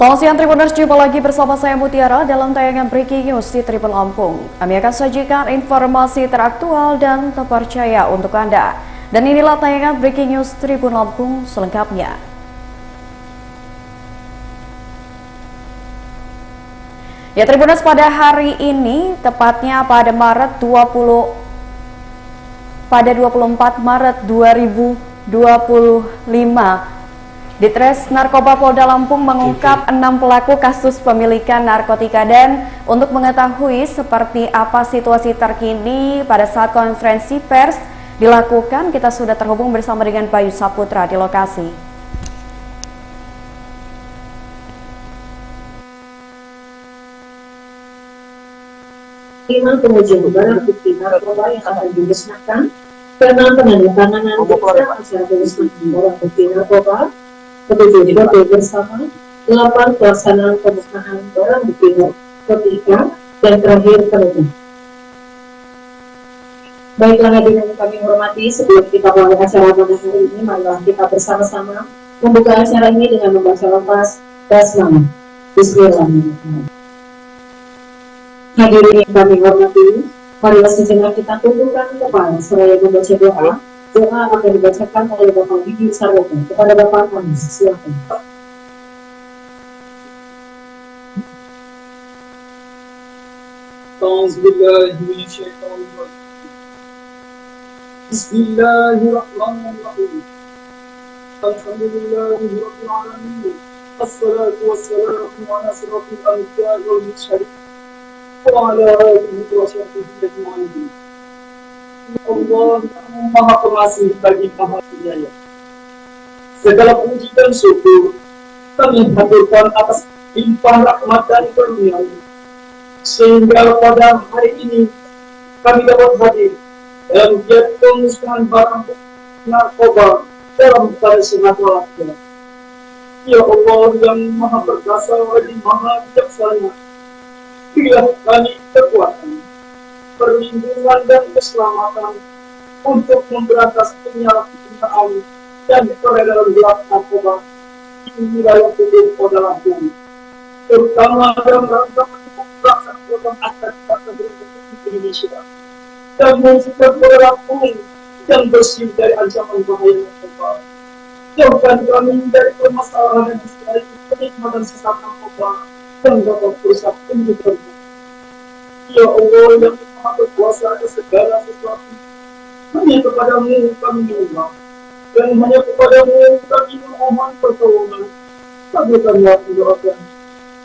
Selamat siang Tribuners, jumpa lagi bersama saya Mutiara dalam tayangan Breaking News di Tribun Lampung. Kami akan sajikan informasi teraktual dan terpercaya untuk Anda. Dan inilah tayangan Breaking News Tribun Lampung selengkapnya. Ya Tribuners, pada hari ini, tepatnya pada 24 Maret 2025, Ditres Narkoba Polda Lampung mengungkap 6 pelaku kasus pemilikan narkotika. Dan untuk mengetahui seperti apa situasi terkini pada saat konferensi pers dilakukan, kita sudah terhubung bersama dengan Bayu Saputra di lokasi. Lima pengujian barang bukti narkoba yang akan dimusnahkan, keenam penandatanganan berita acara pemusnahan barang bukti narkoba, 7 dibantu bersama, 8 pelaksanaan pemusnahan barang bukti narkotika, dan terakhir penutup. Baiklah hadirin yang kami hormati, sebelum kita mulai acara pada hari ini, marilah kita bersama-sama membuka acara ini dengan membaca lafaz basmalah. Bismillahirrahmanirrahim. Hadirin yang kami hormati, marilah sejenak kita tundukkan kepala seraya membaca doa. Doa akan dibacakan oleh Bapak Didi Sarwono. Kepada Bapak kami, silakan. Bismillahirrahmanirrahim. Alhamdulillahirabbil alamin. Assalatu wassalamu ala asyrafil anbiya'i wal mursalin wa ala alihi wa sahbihi ajma'in. Allah yang Maha Pengasih bagi Maha Penyayang. Segala puji dan syukur kami haturkan atas limpahan rahmat dan karunia, sehingga pada hari ini kami dapat hadir dalam giat pemusnahan barang narkoba dalam keadaan sehat walafiat. Ya Allah yang Maha Perkasa lagi Maha Bijaksana, berilah kami kekuatan, perlindungan dan keselamatan untuk memberantas penyalahgunaan dan peredaran gelap narkoba di wilayah tubuh Polda Lampung, terutama dalam rangka melaksanakan program aset Republik Indonesia dan mewujudkan Polda Lampung yang bersih dari ancaman bahaya narkoba. Jauhkan kami dari permasalahan dan distraksi penikmatan sesat narkoba yang dapat merusak kehidupan. Ya Allah yang Maha Berkuasa atas segala sesuatu, hanya kepadamu kami menyembah, dan hanya kepadamu kami memohon pertolongan. Kabulkanlah doa kami.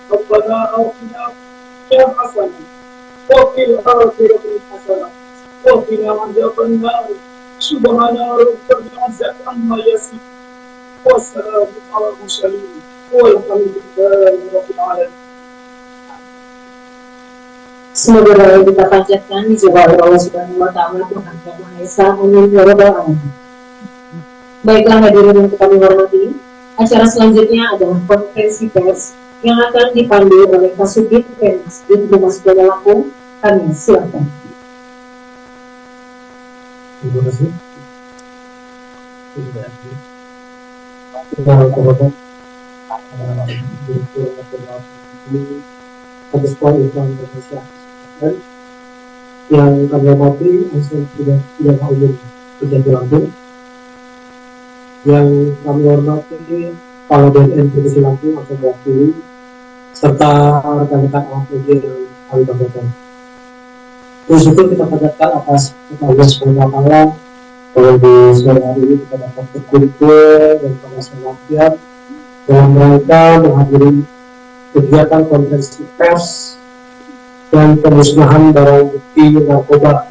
Rabbana atina ya hasanah, wa fil akhirati hasanah, wa qina adzabannar. Subhana rabbika amma yasifun, wa salamun alal mursalin, walhamdulillahi rabbil alamin. Semoga doa yang kita panjatkan dijawab oleh Allah Subhanahu wa Ta'ala, Tuhan yang Maha Esa. Amin ya rabbal alamin. Baiklah hadirin yang kami hormati, acara selanjutnya adalah konferensi pers yang akan dipandu oleh Kasubdit Penmas di Humas Polda Lampung. Kami silakan. Terima kasih. Yang kami hormati Asal Pidana Umum Kejaksaan Lampung, yang kami hormati Kepala BNN Provinsi Lampung atau mewakili, serta rekan-rekan APG yang kami banggakan. Terus itu kita panjatkan atas Allah SWT bahwa di sore hari ini kita dapat berkumpul dan pengasih rakyat dalam rangka menghadiri kegiatan konferensi pers dan pemusnahan barang bukti narkoba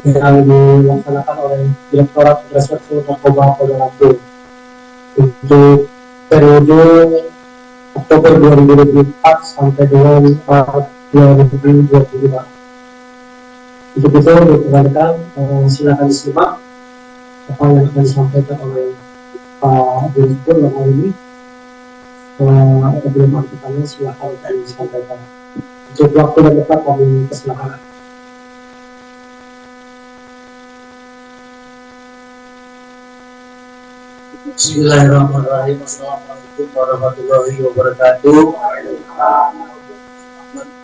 yang dilaksanakan oleh Direktorat Reserse Narkoba Polda Lampung untuk periode Oktober 2024 sampai dengan Maret 2025. Untuk itu, rekan-rekan, silakan disimak apa yang akan disampaikan oleh Pak Direktur dalam hal ini. Sebelum pertanyaannya silakan disampaikan. Untuk waktu dan tempat kami persilakan. Bismillahirrahmanirrahim. Assalamualaikum warahmatullahi wabarakatuh.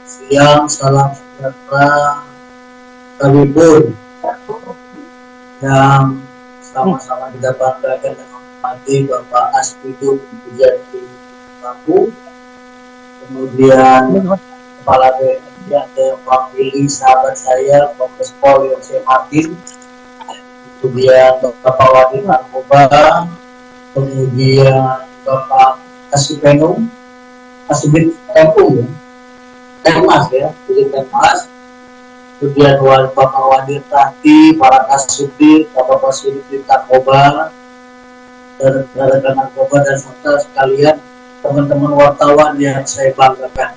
Siang, salam sejahtera. Kami pun yang sama-sama kita banggakan dan menghormati Bapak Aspidu Pujiati Lampung, kemudian Kepala BNI ada Pak Willy, sahabat saya, Kompes Pol Yose Martin, kemudian Bapak Wadi Narkoba, kemudian Bapak Kasipenum, Kasubit Tempung, Mas ya, Kasubit Mas, kemudian Bapak Wadir Tati, para Kasubit, Bapak Kasubit Narkoba, dan rekan-rekan narkoba dan serta sekalian teman-teman wartawan yang saya banggakan.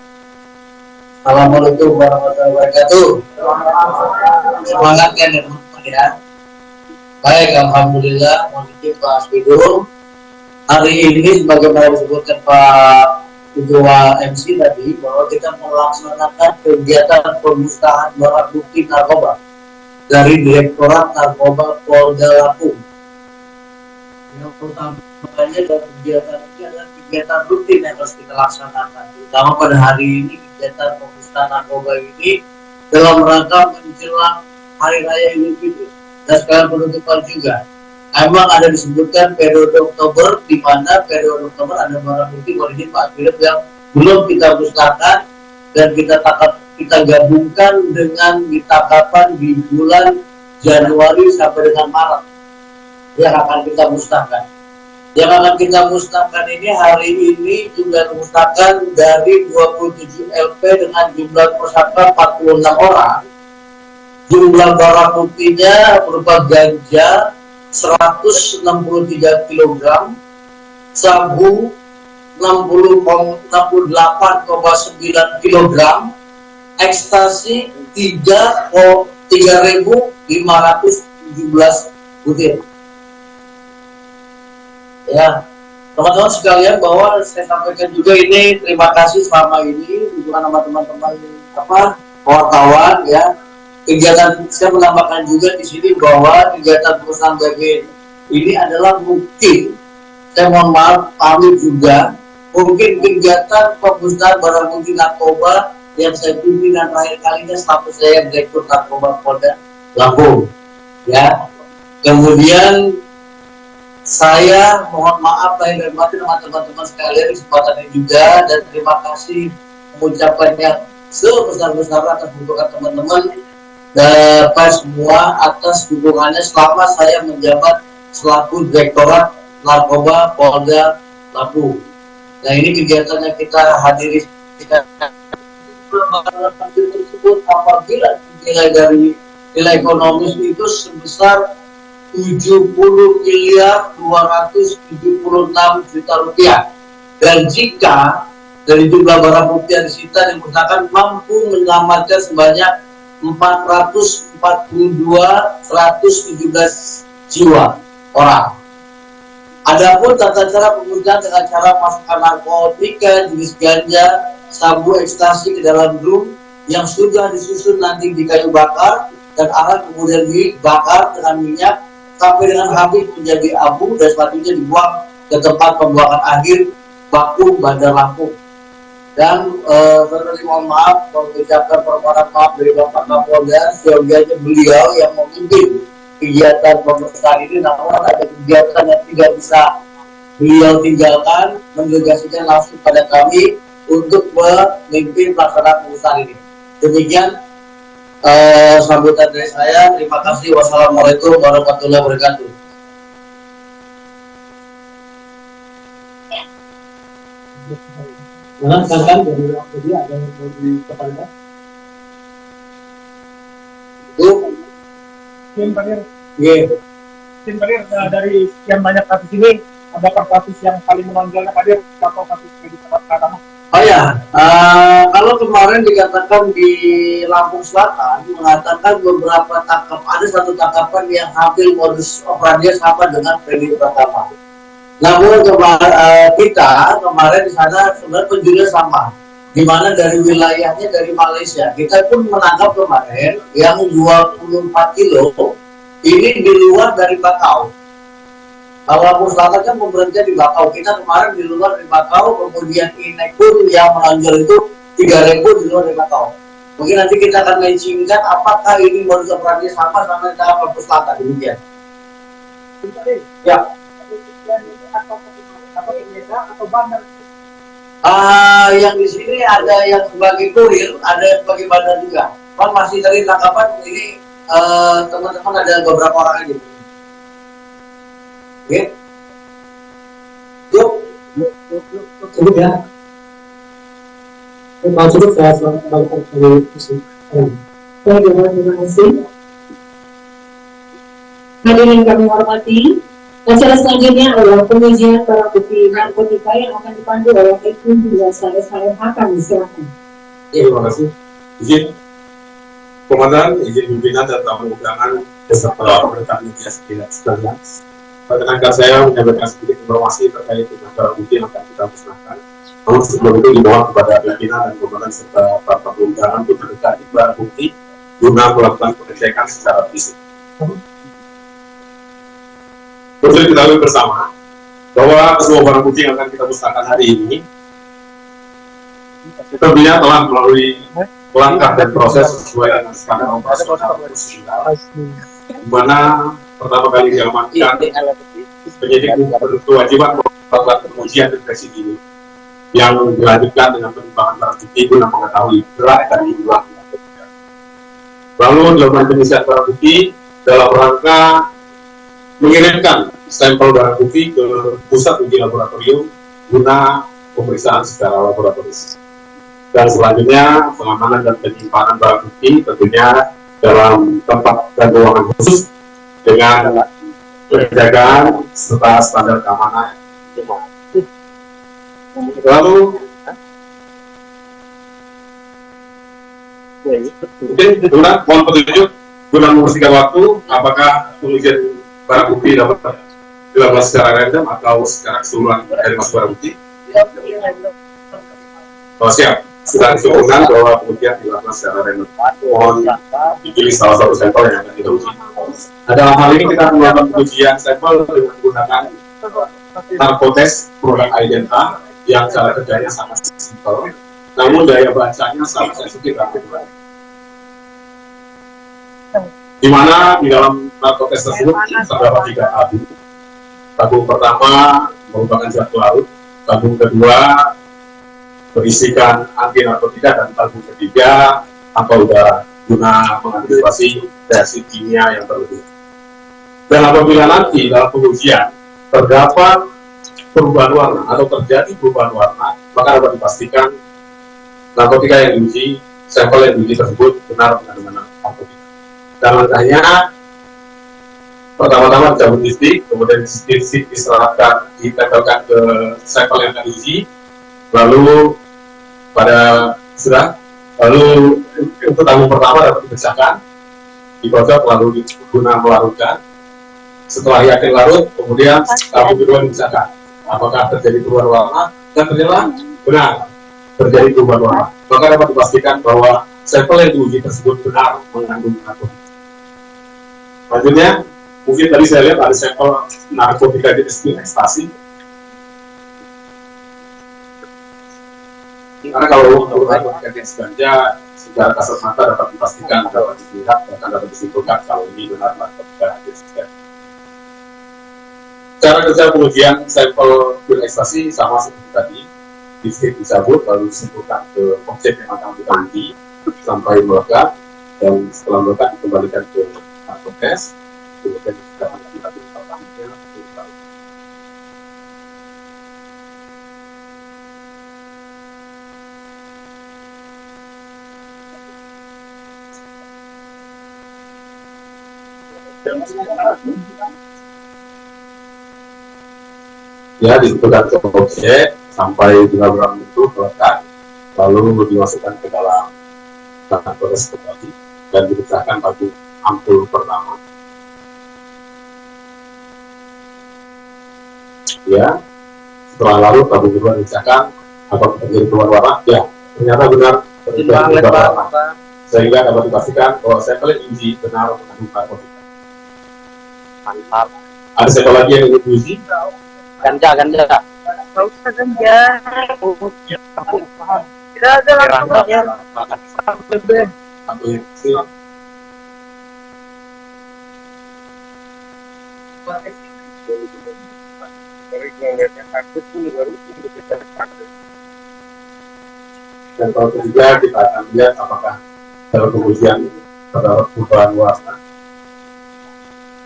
Assalamualaikum warahmatullahi wabarakatuh. Semangat ya teman-teman ya. Baik, alhamdulillah, mohon izin Pak Aspidu. Hari ini sebagaimana disebutkan Pak Ketua MC tadi, bahwa kita melaksanakan kegiatan pemusnahan barang bukti narkoba dari Direktorat Narkoba Polda Lampung. Yang utamanya dalam kegiatan ini adalah kegiatan rutin yang harus kita laksanakan. Terutama pada hari ini kegiatan pemusnahan narkoba ini dalam rangka menjelang Hari Raya Idul Fitri dan sekalian penutupan juga. Emang ada disebutkan periode Oktober, di mana periode Oktober ada barang bukti berizin Pak Philip yang belum kita musnahkan dan kita gabungkan dengan ditangkapan di bulan Januari sampai dengan Maret yang akan kita musnahkan. Yang akan kita musnahkan ini hari ini jumlah musnahkan dari 27 LP dengan jumlah tersangka 46 orang. Jumlah barang buktinya berupa ganja 163 kg, sabu 68,9 kg, ekstasi 3.517 butir. Ya, teman-teman sekalian, bahwa saya sampaikan juga ini terima kasih selama ini bukan sama teman-teman wartawan ya. Kegiatan saya menambahkan juga di sini bahwa kegiatan perusahaan BB ini adalah mungkin, saya mohon maaf pamit juga, mungkin kegiatan pemusnahan barang bukti narkoba yang saya pimpin dan terakhir kalinya selama saya Direktur Narkoba Polda Lampung. Ya, kemudian saya mohon maaf lahir dan batin sama teman-teman sekalian di kesempatan ini juga, dan terima kasih mengucapkan yang sebesar-besarnya atas dukungan teman-teman dapat semua atas dukungannya selama saya menjabat selaku Direktorat Narkoba Polda Lampung. Nah, ini kegiatan yang kita hadiri tersebut apabila nilai ekonomis itu sebesar 70.276 juta rupiah, dan jika dari jumlah barang bukti yang disita dimusnahkan mampu menyelamatkan sebanyak 442.117 jiwa orang. Adapun tata cara pemusnahan dengan cara masukkan narkotika jenis ganja, sabu, ekstasi ke dalam drum yang sudah disusun nanti di kayu bakar dan akan kemudian dibakar dengan minyak sampai dengan habis menjadi abu dan selanjutnya dibuang ke tempat pembuangan akhir baku Bandar Lampung. Dan saya mohon maaf mengucapkan permohonan maaf dari Bapak Kapolda, seyogianya beliau yang memimpin kegiatan pemusnahan ini, namun ada kegiatan yang tidak bisa beliau tinggalkan, mendelegasikan langsung pada kami untuk memimpin pelaksanaan pemusnahan ini. Demikian sambutan dari saya. Terima kasih. Wassalamualaikum warahmatullahi wabarakatuh. Silakan dari jadi ada yang mau dikatakan. Tim Panir, Iya. Tim Panir, dari sekian banyak kasus ini, adakah kasus yang paling menonjolnya Panir atau kasus kredit pertama? Oh ya, kalau kemarin dikatakan di Lampung Selatan mengatakan beberapa ada satu tangkapan yang hampir modus operandi sama dengan kredit pertama. Namun kita kemarin di sana sebenarnya penjurinya sama, di mana dari wilayahnya dari Malaysia. Kita pun menangkap kemarin yang 24 kilo ini di luar dari Bakau. Kalau Lampung Selatan kan pemberhentian di Bakau. Kita kemarin di luar di Bakau, kemudian Inek pun yang menonjol itu 3.000 di luar di Bakau. Mungkin nanti kita akan mencinkan apakah ini modus operandi sama di Lampung Selatan, demikian. Ya. Yang di sini ada yang sebagai kurir, ada yang sebagai bandar juga. Bang masih dari tangkapan ini teman-teman ada beberapa orang aja. Oke. Yuk. Cukup ya. Kalau cukup saya selamatkan dari isi. Baik, terima kasih. Hadirin kami hormati, acara selanjutnya adalah pengujian barang bukti narkotika yang akan dipandu oleh Ibu Biasa SHMH. Kami silakan. Terima kasih. Izin Komandan, izin pimpinan dan tamu undangan beserta rekan media sekalian. Perkenankan saya menyampaikan sedikit informasi terkait dengan barang bukti yang akan kita musnahkan. Namun sebelum itu dimohon kepada pimpinan dan komandan serta para tamu undangan untuk mendekati barang bukti guna melakukan pengecekan secara fisik. Perlu diketahui bersama bahwa semua barang bukti yang akan kita musnahkan hari ini tentunya telah melalui langkah dan proses sesuai dengan standar operasional prosedural, di mana pertama kali diamankan penyidik berkewajiban melakukan pengujian deteksi dini yang dilanjutkan dengan penimbangan barang bukti guna mengetahui berat dan jumlah. Lalu dilakukan pengisian barang bukti dalam rangka mengirimkan sampel barang bukti ke pusat uji laboratorium guna pemeriksaan secara laboratoris. Dan selanjutnya pengamanan dan penyimpanan barang bukti tentunya dalam tempat dan ruangan khusus dengan penjagaan serta standar keamanan. Lalu mungkin mohon petunjuk guna membersihkan waktu, apakah pengujian barang bukti dapat dilakukan secara random atau secara keseluruhan dari masuk barang bukti? Oh, siap. Sudah disebutkan bahwa pengujian dilakukan secara random. Mohon dipilih salah satu sampel yang akan kita uji. Nah, dalam hal ini kita melakukan pengujian sampel dengan menggunakan narkotes produk Identia yang cara kerjanya sangat simpel, namun daya bacanya sangat sensitif dan akurat. Di mana di dalam narkotes tersebut terdapat 3 tabung. Tabung pertama merupakan zat larut, tabung kedua berisikan anti narkotika, dan tabung ketiga tanpa udara guna mengantisipasi reaksi kimia yang berlebihan. Dan apabila nanti dalam pengujian terdapat perubahan warna atau terjadi perubahan warna, maka dapat dipastikan narkotika yang diuji, sampel yang diuji tersebut benar mengandung narkotika. Dan langkahnya pertama-tama dicabut listrik, kemudian listrik diserahkan, ditempelkan ke sampel yang akan diuji, lalu lalu untuk tabung pertama dapat dipecahkan, dikocok lalu guna melarutkan. Setelah yakin larut, kemudian tabung kedua dipecahkan. Apakah terjadi perubahan warna? Dan ternyata benar terjadi perubahan warna. Maka dapat dipastikan bahwa sampel yang diuji tersebut benar mengandung narkotika. Selanjutnya, mungkin tadi saya lihat ada sampel narkotika jenis ekstasi. Karena kalau untuk narkotika jenis ganja secara kasat mata dapat dipastikan, dapat dilihat, bahkan dapat disimpulkan kalau ini benar narkotika jenis ganja. Cara kerja pengujian sampel pil ekstasi sama seperti tadi, listrik dicabut lalu disimpulkan ke objek yang akan kita uji sampai melekat, dan setelah melekat dikembalikan ke narkotes, kemudian kita akan kita pertamanya. Ya, disebutkan ke objek sampai benar-benar itu melekat, lalu dimasukkan ke dalam narkotes kembali dan dipecahkan tabung ampul pertama. Ya, setelah larut tabung kedua dipecahkan, apakah terjadi perubahan warna? Ya, ternyata benar terjadi perubahan warna, sehingga dapat dipastikan bahwa sampel yang diuji benar mengandung narkotika. Mantap. Ada siapa lagi yang ingin diuji? Ganja. Nggak usah ganja. Tidak ada langsung ya. Lebih. Satu yang kecil. Dan kalau ketiga kita akan lihat apakah dalam pengujian terdapat perubahan warna.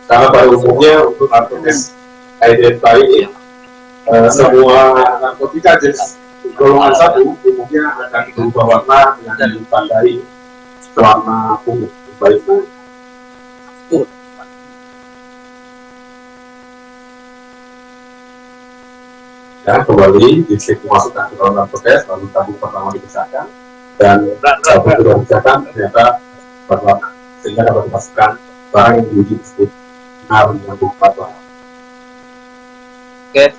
Karena pada umumnya untuk narkotis identify ini semua narkotika jenis golongan 1 umumnya akan berubah warna dengan ditandai warna ungu baik. Dan kembali distrik memasukkan ke dalam narkotes, lalu tabung pertama dipisahkan dan tabung kedua dipisahkan ternyata berwarna, sehingga dapat dipastikan barang yang diuji tersebut benar mengandung 4 warna. Oke.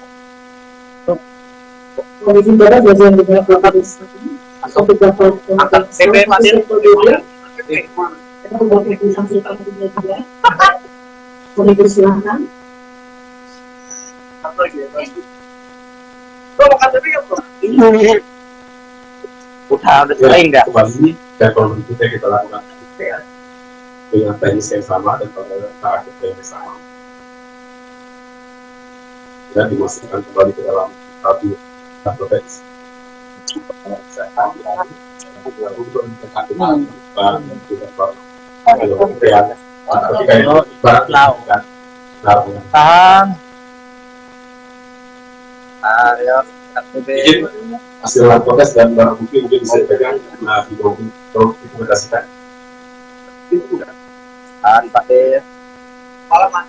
Kondisi darah biasanya yang dibawa ke kapasitas atau beberapa PP Madir. Boleh disilahkan. Udah selesai enggak? Kembali dan kalau berikutnya kita lakukan dengan teknis yang sama dan pada yang sama dan dimasukkan kembali ke dalam satu narkotes. Ketika itu Tahan. Ayo, hasil narkotes dan barang bukti mungkin bisa dipegang didokumentasikan. Tahan Pak De. Halaman.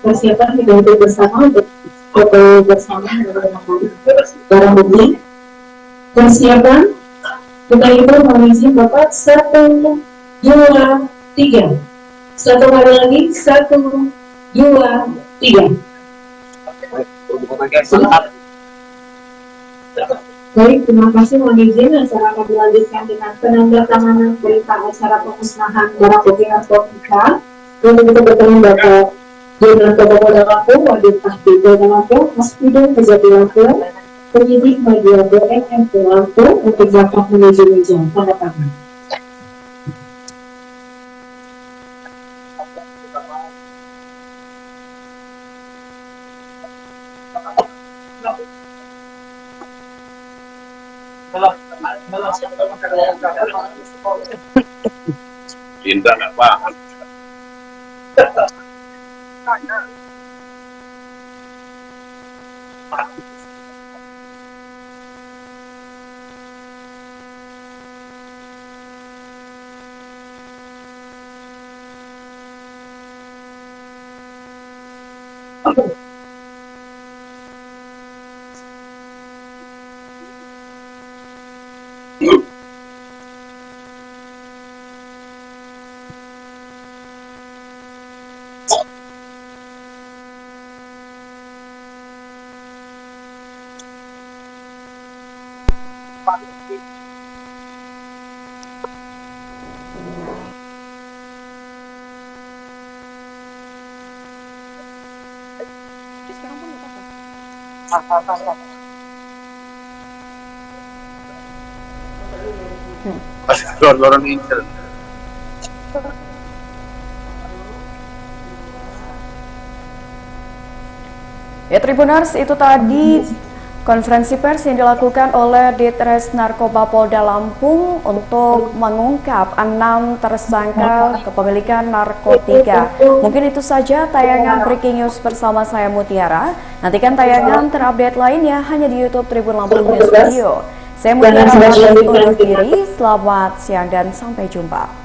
Persiapan kita untuk bersama untuk foto bersama dengan barang bukti. Persiapan kita itu mengisi Bapak 1, 2, 3. Satu kali lagi 1, 2, 3. Baik, terima kasih. Mohon izin acara akan dilanjutkan dengan penandatanganan berita acara pemusnahan barang bukti narkotika. Untuk itu bertemu Bapak Dirjen Polda Lampung, Wadir Tahti Polda Lampung, Aspidum Kejati Lampung, penyidik media BNN Lampung untuk dapat menuju meja tanda tangan. Linda nggak paham. Lorong Intel. Ya Tribuners, itu tadi konferensi pers yang dilakukan oleh Ditres Narkoba Polda Lampung untuk mengungkap 6 tersangka kepemilikan narkotika. Mungkin itu saja tayangan Breaking News bersama saya Mutiara. Nantikan tayangan terupdate lainnya hanya di YouTube Tribun Lampung News Video. Saya Mutiara undur diri, selamat siang dan sampai jumpa.